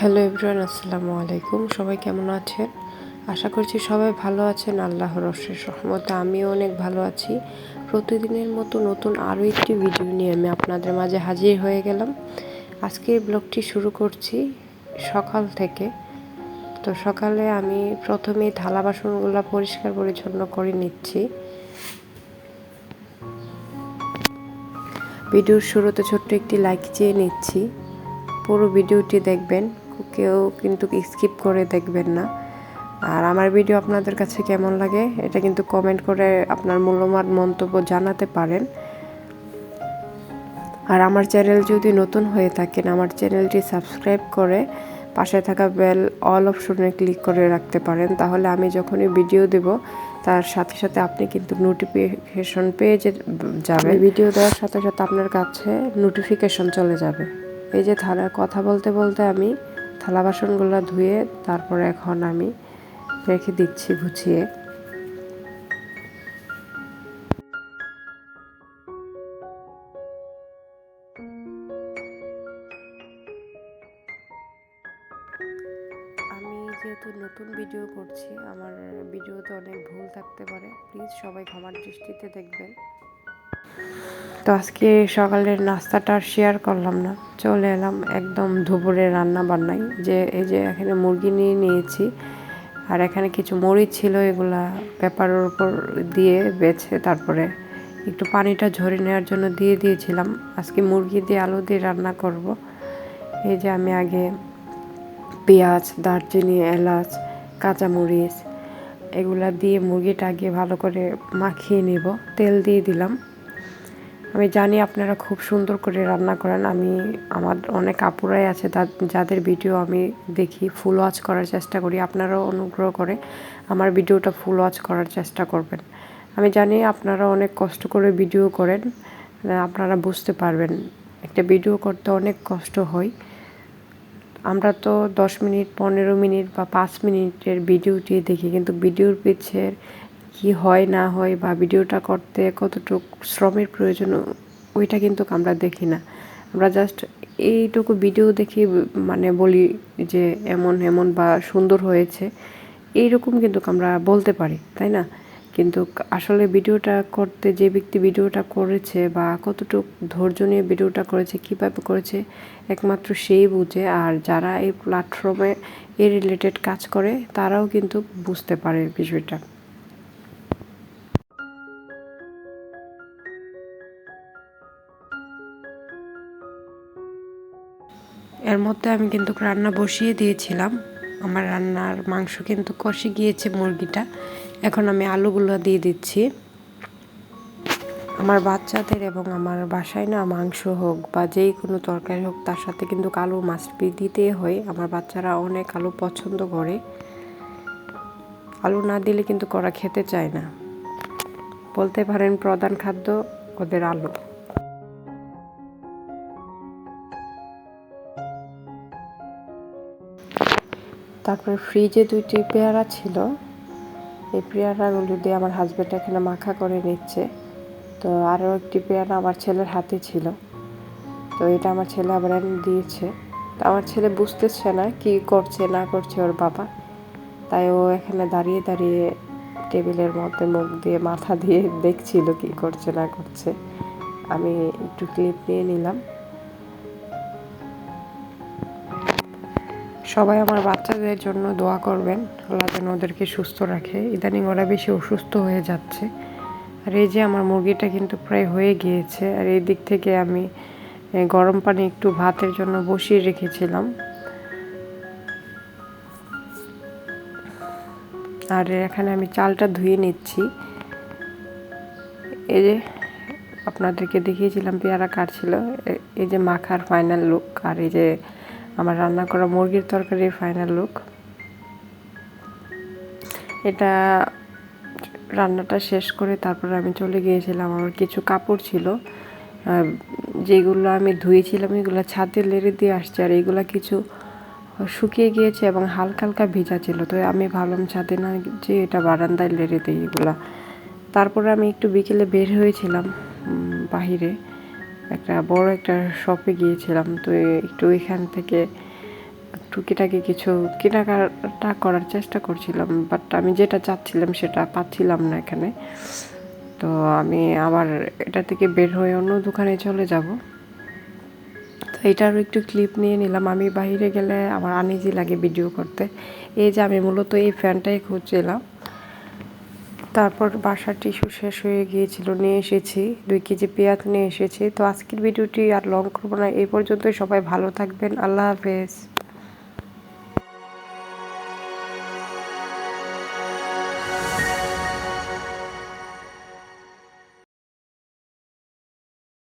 Hello everyone, আসসালামু আলাইকুম। সবাই কেমন আছেন? আশা করছি সবাই ভালো আছেন। আল্লাহর অশেষ রহমতে আমিও অনেক ভালো আছি। প্রতিদিনের মতো নতুন আরও একটি ভিডিও নিয়ে আমি আপনাদের মাঝে হাজির হয়ে গেলাম। আজকে এই ব্লগটি শুরু করছি সকাল থেকে। তো সকালে আমি প্রথমেই থালা বাসনগুলো পরিষ্কার পরিচ্ছন্ন করে নিচ্ছি। ভিডিওর শুরুতে ছোট্ট একটি লাইক চেয়ে নিচ্ছি। পুরো ভিডিওটি দেখবেন, কেউ কিন্তু স্কিপ করে দেখবেন না। আর আমার ভিডিও আপনাদের কাছে কেমন লাগে এটা কিন্তু কমেন্ট করে আপনার মূল্যবান মন্তব্য জানাতে পারেন। আর আমার চ্যানেল যদি নতুন হয়ে থাকেন, আমার চ্যানেলটি সাবস্ক্রাইব করে পাশে থাকা বেল অল অপশনে ক্লিক করে রাখতে পারেন। তাহলে আমি যখনই ভিডিও দেব তার সাথে সাথে আপনি কিন্তু নোটিফিকেশন পেয়ে যাবেন। ভিডিও দেওয়ার সাথে সাথে আপনার কাছে নোটিফিকেশন চলে যাবে। এই যে কথা বলতে বলতে আমি থালা বাসনগুলো ধুয়ে তারপরে এখন আমি রেখে দিচ্ছি গুছিয়ে। আমি যেহেতু নতুন ভিডিও করছি, আমার ভিডিওতে অনেক ভুল থাকতে পারে, প্লিজ সবাই ক্ষমার দৃষ্টিতে দেখবেন। তো আজকে সকালের নাস্তাটা আর শেয়ার করলাম না, চলে এলাম একদম দুপুরে রান্না বান্নায়। এই যে এখানে মুরগি নিয়ে নিয়েছি, আর এখানে কিছু মরিচ ছিল, এগুলা পেপারের উপর দিয়ে বেছে তারপরে একটু পানিটা ঝরে নেওয়ার জন্য দিয়ে দিয়েছিলাম। আজকে মুরগি দিয়ে আলু দিয়ে রান্না করব। এই যে আমি আগে পেঁয়াজ, দারচিনি, এলাচ, কাঁচামরিচ এগুলা দিয়ে মুরগিটা আগে ভালো করে মাখিয়ে নেব। তেল দিয়ে দিলাম। আমি জানি আপনারা খুব সুন্দর করে রান্না করেন। আমার অনেক আপুরাই আছে যাদের ভিডিও আমি দেখি, ফুল ওয়াচ করার চেষ্টা করি। আপনারাও অনুগ্রহ করে আমার ভিডিওটা ফুল ওয়াচ করার চেষ্টা করবেন। আমি জানি আপনারা অনেক কষ্ট করে ভিডিও করেন, আপনারা বুঝতে পারবেন একটা ভিডিও করতে অনেক কষ্ট হয়। আমরা তো 10 মিনিট, 15 মিনিট বা 5 মিনিটের ভিডিওটি দেখি, কিন্তু ভিডিওর পিছের কি হয় না হয় বা ভিডিওটা করতে কতটুকু শ্রমের প্রয়োজন ওইটা কিন্তু আমরা দেখি না। আমরা জাস্ট এইটুকু ভিডিও দেখি, মানে বলি যে এমন এমন বা সুন্দর হয়েছে, এইরকম কিন্তু আমরা বলতে পারি, তাই না? কিন্তু আসলে ভিডিওটা করতে যে ব্যক্তি ভিডিওটা করেছে বা কতটুকু ধৈর্য নিয়ে ভিডিওটা করেছে, কীভাবে করেছে, একমাত্র সেই বুঝে। আর যারা এই প্ল্যাটফর্মে এই রিলেটেড কাজ করে তারাও কিন্তু বুঝতে পারে বিষয়টা। এর মধ্যে আমি কিন্তু রান্না বসিয়ে দিয়েছিলাম। আমার রান্নার মাংস কিন্তু কষে গিয়েছে মুরগিটা। এখন আমি আলুগুলো দিয়ে দিচ্ছি। আমার বাচ্চাদের এবং আমার বাসায় না মাংস হোক বা যেই কোনো তরকারি হোক, তার সাথে কিন্তু আলু মাস্ট বি দিতে হয়। আমার বাচ্চারা অনেক আলু পছন্দ করে। আলু না দিলে কিন্তু ওরা খেতে চায় না। বলতে পারেন প্রধান খাদ্য ওদের আলু। তারপর ফ্রিজে 2টি পেয়ারা ছিল, এই পেয়ারাগুলো দিয়ে আমার হাজব্যান্ড এখানে মাখা করে নিচ্ছে। তো আরও একটি পেয়ারা আমার ছেলের হাতে ছিল, তো এটা আমার ছেলে আবার এনে দিয়েছে। তো আমার ছেলে বুঝতেছে না কি করছে না করছে ওর বাবা, তাই ও এখানে দাঁড়িয়ে দাঁড়িয়ে টেবিলের মধ্যে মুখ দিয়ে মাথা দিয়ে দেখছিল কি করছে না করছে। আমি একটু ক্লিপ নিয়ে নিলাম। সবাই আমার বাচ্চাদের জন্য দোয়া করবেন, আল্লাহ যেন ওদেরকে সুস্থ রাখে। ইদানিং ওরা বেশি অসুস্থ হয়ে যাচ্ছে। আর এই যে আমার মুরগিটা কিন্তু প্রায় হয়ে গিয়েছে। আর এই দিক থেকে আমি গরম পানি একটু ভাতের জন্য বসিয়ে রেখেছিলাম। আর এখানে আমি চালটা ধুয়ে নিচ্ছি। এই যে আপনাদেরকে দেখিয়েছিলাম পেয়ারা কাটছিল, এই যে মাখার ফাইনাল লুক, আর এই যে আমার রান্না করা মুরগির তরকারির ফাইনাল লুক। এটা রান্নাটা শেষ করে তারপরে আমি চলে গিয়েছিলাম। আমার কিছু কাপড় ছিল যেগুলো আমি ধুয়েছিলাম, এগুলো ছাদে লেড়ে দিয়ে আসছে। আর এইগুলো কিছু শুকিয়ে গিয়েছে এবং হালকা হালকা ভেজা ছিল, তো আমি ভাবলাম ছাদে না যে এটা বারান্দায় লেড়ে দিই এগুলা। তারপরে আমি একটু বিকেলে বের হয়েছিলাম বাহিরে, একটা বড় একটা শপে গিয়েছিলাম। তো একটু এখান থেকে টুকিটাকি কিছু কেনাকাটা করার চেষ্টা করছিলাম, বাট আমি যেটা চাচ্ছিলাম সেটা পাচ্ছিলাম না এখানে। তো আমি আবার এটা থেকে বের হয়ে অন্য দোকানে চলে যাব। তো এটারও একটু ক্লিপ নিয়ে নিলাম। আমি বাইরে গেলে আমার আনইজি লাগে ভিডিও করতে। এই যে আমি মূলত এই ফ্যানটাই খুঁজছিলাম। তারপর বাসার টিস্যু শেষ হয়ে গিয়েছিল, নিয়ে এসেছি 2 কেজি পেঁয়াজ নিয়ে এসেছি। তো আজকের ভিডিওটি আর লং করবো না, এই পর্যন্তই। সবাই ভালো থাকবেন, আল্লাহ হাফেজ।